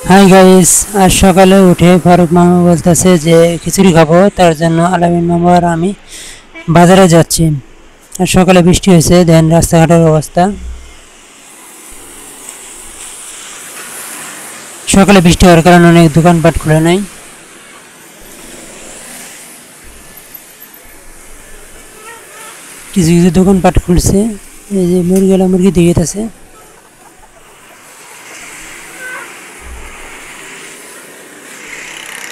Hi guys, আজ সকালে উঠে ফারুক মামা বলতেছে যে খিচুড়ি খাবো। তার জন্য আলামিন মামা আর আমি বাজারে যাচ্ছি। আর সকালে বৃষ্টি হয়েছে, দেন রাস্তাঘাটের অবস্থা। সকালে বৃষ্টি হওয়ার কারণে অনেক দোকানপাট খুলে নাই। কিছু কিছু দোকানপাট খুলছে। এই যে মুরগিওয়ালা মুরগি দিয়ে গেছে।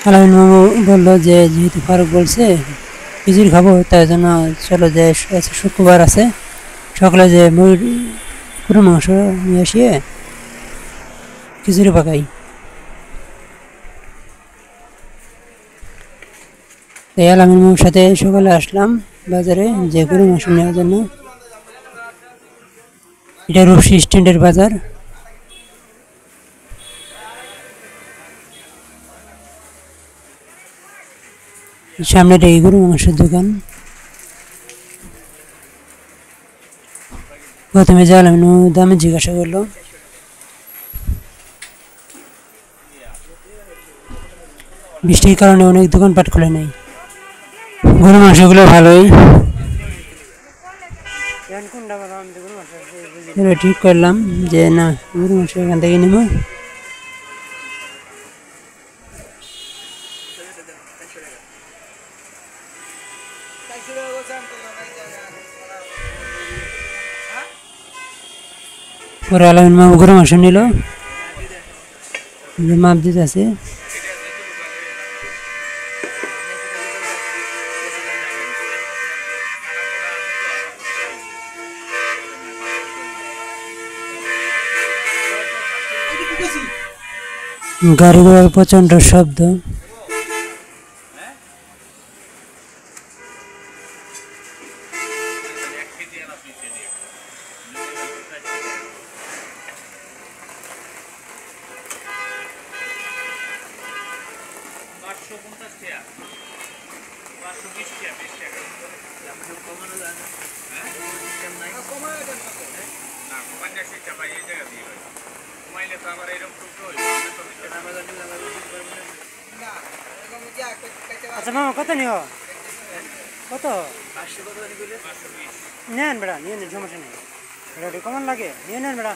আলামিন মামা বললো যে যেহেতু ফারুক বলছে খিচুড়ি খাবো, তার জন্য চলো যে শুক্রবার আছে, সকালে যে গরুর মাংস নিয়ে আসিয়ে খিচুড়ি পাকাই। তাই আলামিন মামার সাথে সকালে আসলাম বাজারে যে গরুর মাংস নেওয়ার জন্য। এটা রূপসী স্ট্যান্ডের বাজার। সামনেটা এই গরুর মাংসের দোকান। প্রথমে যে আলামিন মামা দামে জিজ্ঞাসা করলো। বৃষ্টির কারণে অনেক দোকানপাট খুলে নেই। গরুর মাংসগুলো ভালোই। ঠিক করলাম যে না, গরুর মাংস এখান থেকে নেব। পরে আলামিন মামা গরুর মাংস নিল, মাপ দিতে আছে। গাড়ি ঘোড়ার প্রচন্ড শব্দ। আচ্ছা মামা, কত নিও? কত নেন বেড়া, নিয়ে নেন, সমস্যা নেই। এটা কেমন লাগে নিয়ে নেন বেড়া,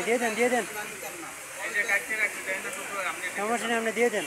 দিয়ে দেন দিয়ে দেন, সমস্যা নেই, আপনি দিয়ে দেন।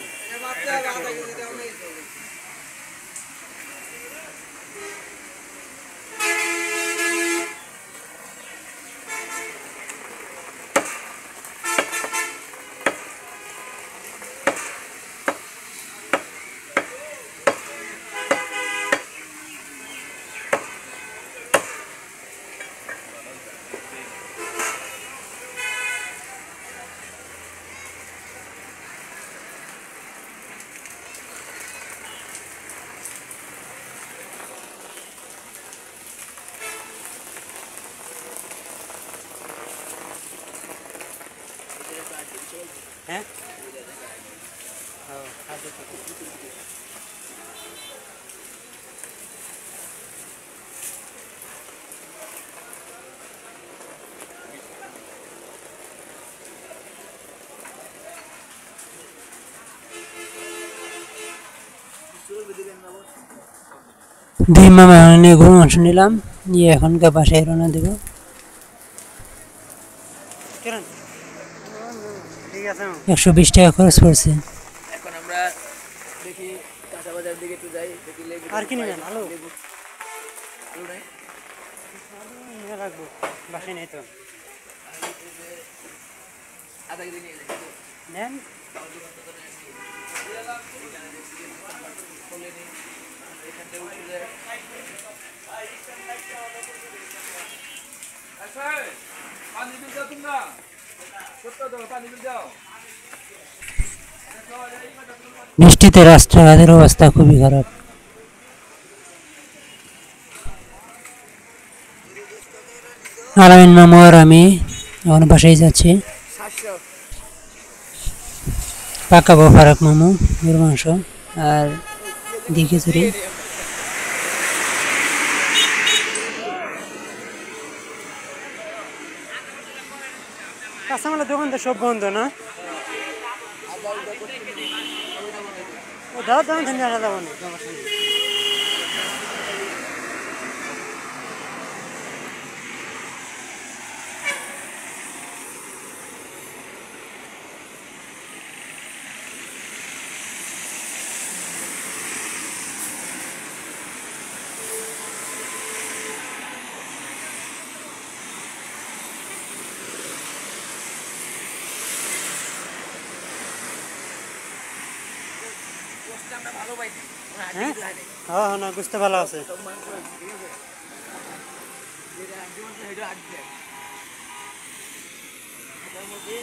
হ্যাঁ, দুই মামা নিয়ে গরুর মাংস নিলাম, নিয়ে এখনকার বাসায় রওনা দেব। 120 টাকা খরচ পড়ছে। এখন আমরা দেখি কাঁচা বাজার দিকে একটু যাই, দেখি লেবু আর কি নেবেন? আলু আলু নাই, রাখবো, বাসায় নেই তো। আধা কেজি নিয়ে যাই নেন। বৃষ্টিতে রাস্তাঘাটের অবস্থা খুবই খারাপ। আলামিন মামা আর আমি এখন বাসায় যাচ্ছি। পাকাবো ফারুক মামু গরুর মাংস আর খিচুড়ি। কাঁচামালের দোকান তো সব বন্ধ না? আবার ওটা করতে গেলে ও দাও দাম নিয়ে আসা যাবো না সমস্যা নেই। গোশতটা আমরা ভালো পাইছি হ্যাঁ হাড্ডি লাগে হ্যাঁ হ্যাঁ, না বুঝতে ভালো আছে। সব মাংস আছে, ঠিক আছে যেটা হাড্ডি মাংস সেটা হাড্ডি দেয় এটার মধ্যে